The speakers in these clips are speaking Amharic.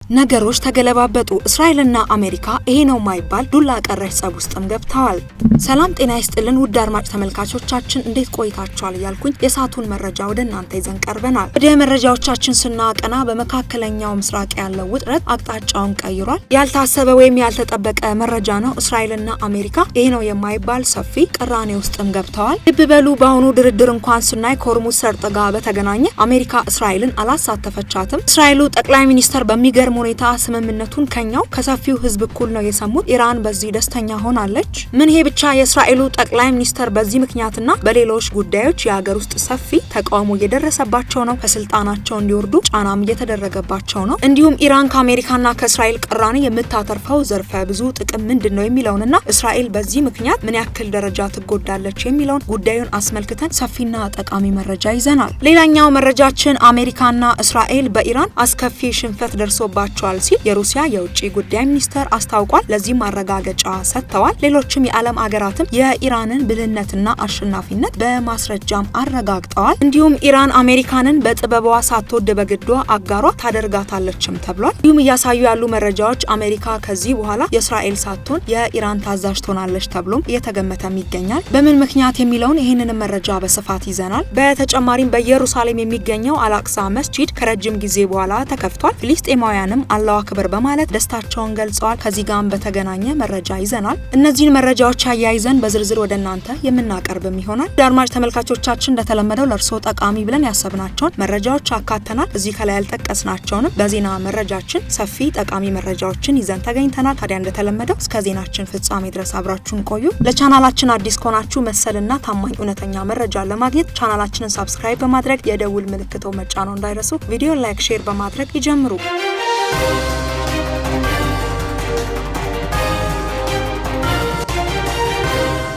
ነገሮች ተገለባበጡ። እስራኤልና አሜሪካ ይሄ ነው ማይባል ዱላ ቀረሽ ጸብ ውስጥም ገብተዋል። ሰላም ጤና ይስጥልን ውድ አድማጭ ተመልካቾቻችን እንዴት ቆይታችኋል እያልኩኝ የሳቱን መረጃ ወደ እናንተ ይዘን ቀርበናል። ወደ መረጃዎቻችን ስናቀና በመካከለኛው ምስራቅ ያለው ውጥረት አቅጣጫውን ቀይሯል። ያልታሰበ ወይም ያልተጠበቀ መረጃ ነው። እስራኤልና አሜሪካ ይሄ ነው የማይባል ሰፊ ቅራኔ ውስጥም ገብተዋል። ልብ በሉ በአሁኑ ድርድር እንኳን ስናይ ከሆርሙዝ ሰርጥ ጋር በተገናኘ አሜሪካ እስራኤልን አላሳተፈቻትም። እስራኤሉ ጠቅላይ ሚኒስተር በሚገርም ሁኔታ ስምምነቱን ከኛው ከሰፊው ህዝብ እኩል ነው የሰሙት። ኢራን በዚህ ደስተኛ ሆናለች። ምን ይሄ ብቻ የእስራኤሉ ጠቅላይ ሚኒስተር በዚህ ምክንያትና በሌሎች ጉዳዮች የሀገር ውስጥ ሰፊ ተቃውሞ እየደረሰባቸው ነው። ከስልጣናቸው እንዲወርዱ ጫናም እየተደረገባቸው ነው። እንዲሁም ኢራን ከአሜሪካና ከእስራኤል ቅራኔ የምታተርፈው ዘርፈ ብዙ ጥቅም ምንድነው የሚለውንና እስራኤል በዚህ ምክንያት ምን ያክል ደረጃ ትጎዳለች የሚለውን ጉዳዩን አስመልክተን ሰፊና ጠቃሚ መረጃ ይዘናል። ሌላኛው መረጃችን አሜሪካና እስራኤል በኢራን አስከፊ ሽንፈት ደርሶባቸዋል ሲል የሩሲያ የውጭ ጉዳይ ሚኒስተር አስታውቋል። ለዚህ ማረጋገጫ ሰጥተዋል። ሌሎችም የዓለም አገራትም የኢራንን ብልህነትና አሸናፊነት በማስረጃም አረጋግጠዋል። እንዲሁም ኢራን አሜሪካንን በጥበቧ ሳትወድ በግዷ አጋሯ ታደርጋታለችም ተብሏል። እንዲሁም እያሳዩ ያሉ መረጃዎች አሜሪካ ከዚህ በኋላ የእስራኤል ሳትሆን የኢራን ታዛዥ ትሆናለች ተብሎም እየተገመተም ይገኛል። በምን ምክንያት የሚለውን ይህንን መረጃ በስፋት ይዘናል። በተጨማሪም በኢየሩሳሌም የሚገኘው አልአቅሳ መስጂድ ከረጅም ጊዜ በኋላ ተከፍቷል። ፍልስጤማውያንም አላሁ አክበር በማለት ደስታቸውን ገልጸዋል። ከዚህ ጋር በተገናኘ መረጃ ይዘናል። እነዚህን መረጃዎች አያይዘን በዝርዝር ወደ እናንተ የምናቀርብም ይሆናል። አድማጭ ተመልካቾቻችን እንደተለመደው ለእርሶ ጠቃሚ ብለን ያሰብናቸውን መረጃዎች አካተናል። እዚህ ከላይ ያልጠቀስናቸውንም በዜና መረጃችን ሰፊ ጠቃሚ መረጃዎችን ይዘን ተገኝተናል። ታዲያ እንደተለመደው እስከ ዜናችን ፍጻሜ ድረስ አብራችሁን ቆዩ። ለቻናላችን አዲስ ከሆናችሁ መሰልና ታማኝ እውነተኛ መረጃ ለማግኘት ቻናላችንን ሰብስክራይብ በማድረግ የደውል ምልክቶ መጫኖ እንዳይረሱ። ቪዲዮ ላይክ፣ ሼር በማድረግ ይጀምሩ።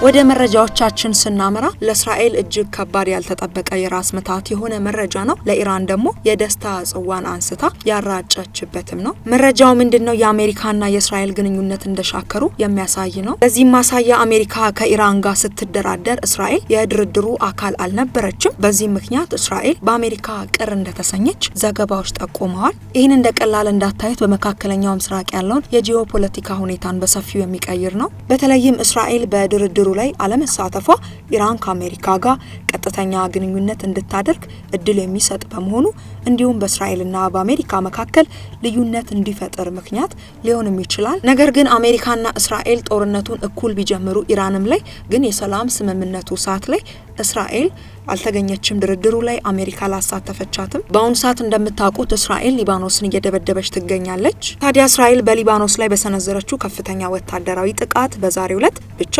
ወደ መረጃዎቻችን ስናመራ ለእስራኤል እጅግ ከባድ ያልተጠበቀ የራስ ምታት የሆነ መረጃ ነው። ለኢራን ደግሞ የደስታ ጽዋን አንስታ ያራጨችበትም ነው። መረጃው ምንድነው? የአሜሪካና የእስራኤል ግንኙነት እንደሻከሩ የሚያሳይ ነው። ለዚህም ማሳያ አሜሪካ ከኢራን ጋር ስትደራደር እስራኤል የድርድሩ አካል አልነበረችም። በዚህ ምክንያት እስራኤል በአሜሪካ ቅር እንደተሰኘች ዘገባዎች ጠቁመዋል። ይህን እንደቀላል እንዳታዩት በመካከለኛው ምስራቅ ያለውን የጂኦፖለቲካ ሁኔታን በሰፊው የሚቀይር ነው። በተለይም እስራኤል በድርድሩ ላይ አለመሳተፏ ኢራን ከአሜሪካ ጋር ቀጥተኛ ግንኙነት እንድታደርግ እድል የሚሰጥ በመሆኑ እንዲሁም በእስራኤልና በአሜሪካ መካከል ልዩነት እንዲፈጠር ምክንያት ሊሆንም ይችላል። ነገር ግን አሜሪካና እስራኤል ጦርነቱን እኩል ቢጀምሩ ኢራንም ላይ ግን የሰላም ስምምነቱ ሰዓት ላይ እስራኤል አልተገኘችም። ድርድሩ ላይ አሜሪካ ላሳተፈቻትም። በአሁኑ ሰዓት እንደምታውቁት እስራኤል ሊባኖስን እየደበደበች ትገኛለች። ታዲያ እስራኤል በሊባኖስ ላይ በሰነዘረችው ከፍተኛ ወታደራዊ ጥቃት በዛሬው ዕለት ብቻ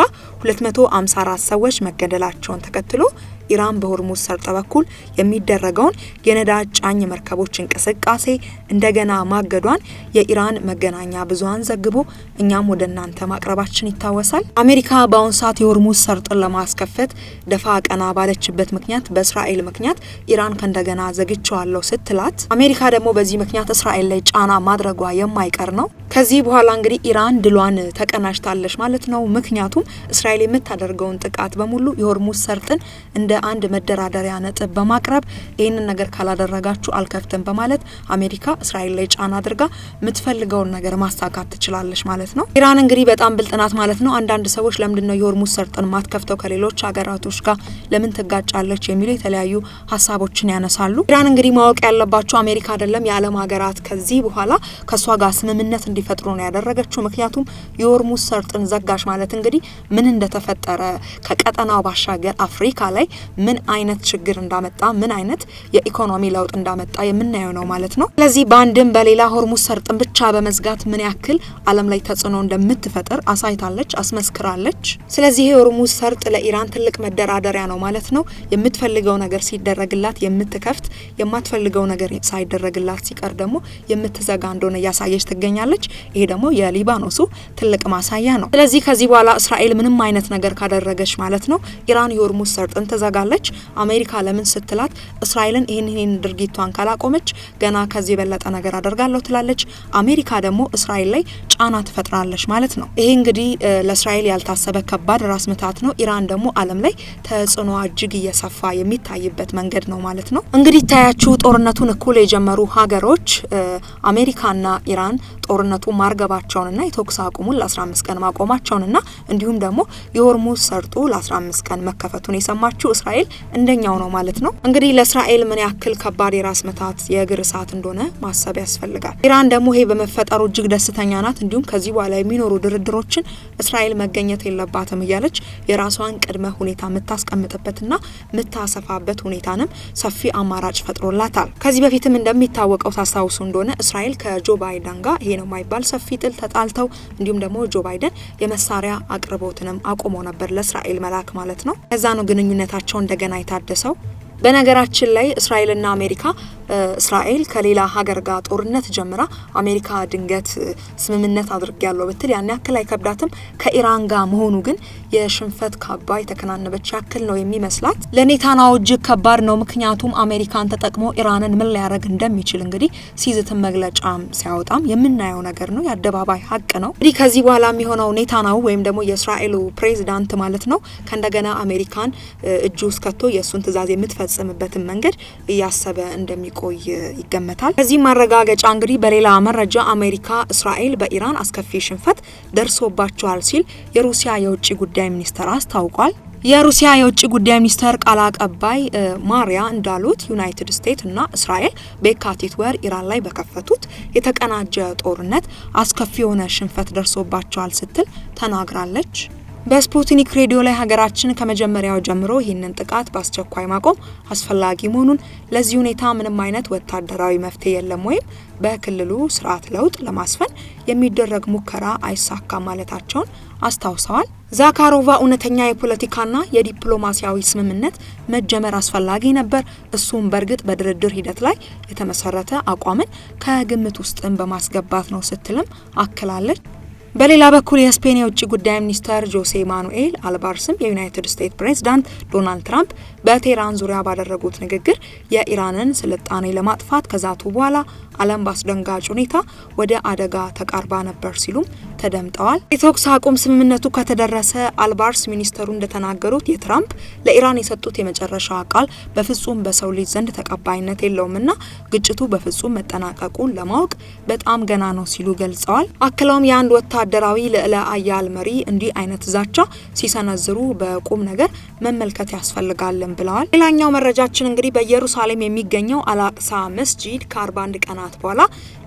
254 ሰዎች መገደላቸውን ተከትሎ ኢራን በሆርሙዝ ሰርጥ በኩል የሚደረገውን የነዳጅ ጫኝ መርከቦች እንቅስቃሴ እንደገና ማገዷን የኢራን መገናኛ ብዙሃን ዘግቦ እኛም ወደ እናንተ ማቅረባችን ይታወሳል። አሜሪካ በአሁኑ ሰዓት የሆርሙዝ ሰርጥን ለማስከፈት ደፋ ቀና ባለችበት ምክንያት በእስራኤል ምክንያት ኢራን ከእንደገና ዘግቼዋለሁ ስትላት፣ አሜሪካ ደግሞ በዚህ ምክንያት እስራኤል ላይ ጫና ማድረጓ የማይቀር ነው። ከዚህ በኋላ እንግዲህ ኢራን ድሏን ተቀናጅታለች ማለት ነው። ምክንያቱም እስራኤል የምታደርገውን ጥቃት በሙሉ የሆርሙዝ ሰርጥን እንደ አንድ መደራደሪያ ነጥብ በማቅረብ ይህንን ነገር ካላደረጋችሁ አልከፍትም በማለት አሜሪካ እስራኤል ላይ ጫና አድርጋ የምትፈልገውን ነገር ማሳካት ትችላለች ማለት ነው። ኢራን እንግዲህ በጣም ብልጥናት ማለት ነው። አንዳንድ ሰዎች ለምንድነው የሆርሙዝ ሰርጥን ማትከፍተው ከሌሎች ሀገራቶች ጋር ለምን ትጋጫለች የሚሉ የተለያዩ ሀሳቦችን ያነሳሉ። ኢራን እንግዲህ ማወቅ ያለባቸው አሜሪካ አይደለም የዓለም ሀገራት ከዚህ በኋላ ከሷ ጋር ስምምነት እንዲፈጥሩ ነው ያደረገችው። ምክንያቱም የሆርሙዝ ሰርጥን ዘጋሽ ማለት እንግዲህ ምን እንደተፈጠረ ከቀጠናው ባሻገር አፍሪካ ላይ ምን አይነት ችግር እንዳመጣ ምን አይነት የኢኮኖሚ ለውጥ እንዳመጣ የምናየው ነው ማለት ነው። ስለዚህ በአንድም በሌላ ሆርሙዝ ሰርጥን ብቻ በመዝጋት ምን ያክል ዓለም ላይ ተጽዕኖ እንደምትፈጥር አሳይታለች፣ አስመስክራለች። ስለዚህ የሆርሙዝ ሰርጥ ለኢራን ትልቅ መደራደሪያ ነው ማለት ነው። የምትፈልገው ነገር ሲደረግላት የምትከፍት፣ የማትፈልገው ነገር ሳይደረግላት ሲቀር ደግሞ የምትዘጋ እንደሆነ እያሳየች ትገኛለች። ይሄ ደግሞ የሊባኖሱ ትልቅ ማሳያ ነው። ስለዚህ ከዚህ በኋላ እስራኤል ምንም አይነት ነገር ካደረገች ማለት ነው ኢራን የሆርሙዝ ሰርጥን ታረጋለች። አሜሪካ ለምን ስትላት እስራኤልን ይሄን ድርጊቷን ካላቆመች ገና ከዚህ የበለጠ ነገር አደርጋለሁ ትላለች። አሜሪካ ደግሞ እስራኤል ላይ ጫና ትፈጥራለች ማለት ነው። ይሄ እንግዲህ ለእስራኤል ያልታሰበ ከባድ ራስ ምታት ነው። ኢራን ደግሞ ዓለም ላይ ተጽዕኖ እጅግ እየሰፋ የሚታይበት መንገድ ነው ማለት ነው። እንግዲህ ታያችሁ ጦርነቱን እኩል የጀመሩ ሀገሮች አሜሪካና ኢራን ጦርነቱ ማርገባቸውንና የተኩስ አቁሙን ለ15 ቀን ማቆማቸውንና እንዲሁም ደግሞ የሆርሙዝ ሰርጡ ለ15 ቀን መከፈቱን የሰማችው እስራኤል እንደኛው ነው ማለት ነው። እንግዲህ ለእስራኤል ምን ያክል ከባድ የራስ ምታት የእግር እሳት እንደሆነ ማሰብ ያስፈልጋል። ኢራን ደግሞ ይሄ በመፈጠሩ እጅግ ደስተኛ ናት። እንዲሁም ከዚህ በኋላ የሚኖሩ ድርድሮችን እስራኤል መገኘት የለባትም እያለች የራሷን ቅድመ ሁኔታ የምታስቀምጥበትና የምታሰፋበት ሁኔታንም ሰፊ አማራጭ ፈጥሮላታል። ከዚህ በፊትም እንደሚታወቀው ታስታውሱ እንደሆነ እስራኤል ከጆ ባይደን ጋር ይሄ ነው የማይባል ሰፊ ጥል ተጣልተው እንዲሁም ደግሞ ጆ ባይደን የመሳሪያ አቅርቦትንም አቁሞ ነበር ለእስራኤል መላክ ማለት ነው። ከዛ ነው ግንኙነታቸው እንደገና የታደሰው። በነገራችን ላይ እስራኤልና አሜሪካ እስራኤል ከሌላ ሀገር ጋር ጦርነት ጀምራ አሜሪካ ድንገት ስምምነት አድርጌያለሁ ብትል ያን ያክል አይከብዳትም። ከኢራን ጋር መሆኑ ግን የሽንፈት ካባ የተከናነበች ያክል ነው የሚመስላት። ለኔታንያሁ እጅግ ከባድ ነው። ምክንያቱም አሜሪካን ተጠቅሞ ኢራንን ምን ሊያደርግ እንደሚችል እንግዲህ ሲዝትም መግለጫም ሲያወጣም የምናየው ነገር ነው። የአደባባይ ሀቅ ነው። እንግዲህ ከዚህ በኋላ የሚሆነው ኔታንያሁ ወይም ደግሞ የእስራኤሉ ፕሬዚዳንት ማለት ነው ከእንደገና አሜሪካን እጁ ውስጥ ከቶ የእሱን ትዕዛዝ የምትፈጽምበትን መንገድ እያሰበ እንደሚቆይ ይገመታል። ከዚህ ማረጋገጫ እንግዲህ በሌላ መረጃ አሜሪካ እስራኤል በኢራን አስከፊ ሽንፈት ደርሶባቸዋል ሲል የሩሲያ የውጭ ጉዳይ ሚኒስተር አስታውቋል። የሩሲያ የውጭ ጉዳይ ሚኒስተር ቃል አቀባይ ማሪያ እንዳሉት ዩናይትድ ስቴትስ እና እስራኤል በየካቲት ወር ኢራን ላይ በከፈቱት የተቀናጀ ጦርነት አስከፊ የሆነ ሽንፈት ደርሶባቸዋል ስትል ተናግራለች። በስፑትኒክ ሬዲዮ ላይ ሀገራችን ከመጀመሪያው ጀምሮ ይህንን ጥቃት በአስቸኳይ ማቆም አስፈላጊ መሆኑን፣ ለዚህ ሁኔታ ምንም አይነት ወታደራዊ መፍትሄ የለም ወይም በክልሉ ስርዓት ለውጥ ለማስፈን የሚደረግ ሙከራ አይሳካም ማለታቸውን አስታውሰዋል። ዛካሮቫ እውነተኛ የፖለቲካና የዲፕሎማሲያዊ ስምምነት መጀመር አስፈላጊ ነበር፣ እሱም በእርግጥ በድርድር ሂደት ላይ የተመሰረተ አቋምን ከግምት ውስጥን በማስገባት ነው ስትልም አክላለች። በሌላ በኩል የስፔን የውጭ ጉዳይ ሚኒስተር ጆሴ ማኑኤል አልባርስም የዩናይትድ ስቴትስ ፕሬዝዳንት ዶናልድ ትራምፕ በቴህራን ዙሪያ ባደረጉት ንግግር የኢራንን ስልጣኔ ለማጥፋት ከዛቱ በኋላ ዓለም ባስደንጋጭ ሁኔታ ወደ አደጋ ተቃርባ ነበር ሲሉም ተደምጠዋል። የተኩስ አቁም ስምምነቱ ከተደረሰ አልባርስ ሚኒስተሩ እንደተናገሩት የትራምፕ ለኢራን የሰጡት የመጨረሻ ቃል በፍጹም በሰው ልጅ ዘንድ ተቀባይነት የለውምና ግጭቱ በፍጹም መጠናቀቁን ለማወቅ በጣም ገና ነው ሲሉ ገልጸዋል። አክለውም የአንድ ወታደራዊ ልዕለ አያል መሪ እንዲህ አይነት ዛቻ ሲሰነዝሩ በቁም ነገር መመልከት ያስፈልጋልን ብለዋል። ሌላኛው መረጃችን እንግዲህ በኢየሩሳሌም የሚገኘው አልአቅሳ መስጂድ ከ41 ቀናት በኋላ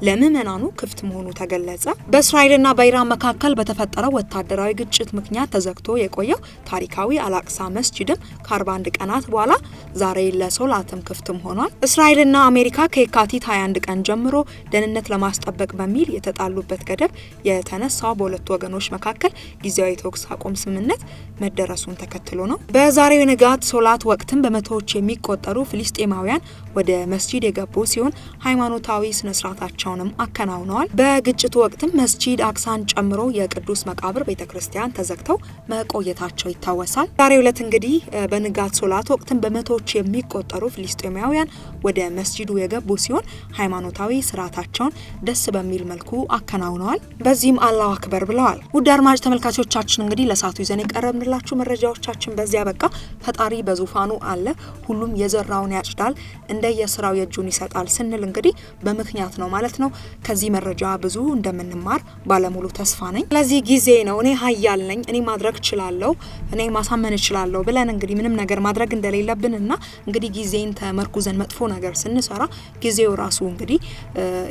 ለምዕመናኑ ክፍት መሆኑ ተገለጸ። በእስራኤልና በኢራን መካከል በተፈጠረው ወታደራዊ ግጭት ምክንያት ተዘግቶ የቆየው ታሪካዊ አልአቅሳ መስጂድም ከ41 ቀናት በኋላ ዛሬ ለሶላትም ክፍትም ሆኗል። እስራኤልና አሜሪካ ከየካቲት 21 ቀን ጀምሮ ደህንነት ለማስጠበቅ በሚል የተጣሉበት ገደብ የተነሳው በሁለቱ ወገኖች መካከል ጊዜያዊ የተኩስ አቁም ስምምነት መደረሱን ተከትሎ ነው። በዛሬው የንጋት ሶላት ወቅትም በመቶዎች የሚቆጠሩ ፍልስጤማውያን ወደ መስጂድ የገቡ ሲሆን ሃይማኖታዊ ስነስርዓታቸውንም አከናውነዋል። በግጭቱ ወቅትም መስጂድ አቅሳን ጨምሮ የቅዱስ መቃብር ቤተክርስቲያን ተዘግተው መቆየታቸው ይታወሳል። ዛሬው ዕለት እንግዲህ በንጋት ሶላት ወቅትም በመቶዎች የሚቆጠሩ ፍልስጤማውያን ወደ መስጂዱ የገቡ ሲሆን ሃይማኖታዊ ስርዓታቸውን ደስ በሚል መልኩ አከናውነዋል። በዚህም አላሁ አክበር ብለዋል። ውድ አድማጭ ተመልካቾቻችን እንግዲህ ለሳቱ ይዘን የቀረብንላችሁ መረጃዎቻችን በዚያ በቃ። ፈጣሪ በዙፋኑ አለ፣ ሁሉም የዘራውን ያጭዳል፣ እንደየስራው የእጁን ይሰጣል ስንል እንግዲህ በምክንያት ነው ማለት ነው። ከዚህ መረጃ ብዙ እንደምንማር ባለሙሉ ተስፋ ነኝ። ስለዚህ ጊዜ ነው፣ እኔ ሀያል ነኝ፣ እኔ ማድረግ እችላለሁ፣ እኔ ማሳመን እችላለሁ ብለን እንግዲህ ምንም ነገር ማድረግ እንደሌለብንና እንግዲህ ጊዜን ተመርኩዘን መጥፎ ነገር ስንሰራ ጊዜው ራሱ እንግዲህ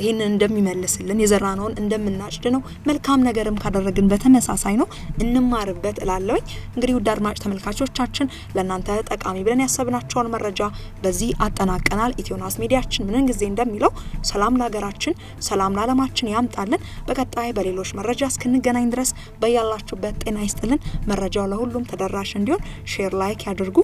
ይሄንን እንደሚመልስልን የዘራነውን እንደምናጭድ ነው። መልካም ነገርም ካደረግን በተመሳሳይ ነው እንማርበት እላለሁ። እንግዲህ ውድ አድማጭ ተመልካቾቻችን ለእናንተ ጠቃሚ ብለን ያሰብናቸውን መረጃ በዚህ አጠናቀናል። ኢትዮናስ ሚዲያችን ምንን ጊዜ እንደሚለው ሰላም ለሀገራችን፣ ሰላም ለዓለማችን ያምጣልን። በቀጣይ በሌሎች መረጃ እስክንገናኝ ድረስ በያላችሁበት ጤና ይስጥልን። መረጃው ለሁሉም ተደራሽ እንዲሆን ሼር፣ ላይክ ያድርጉ።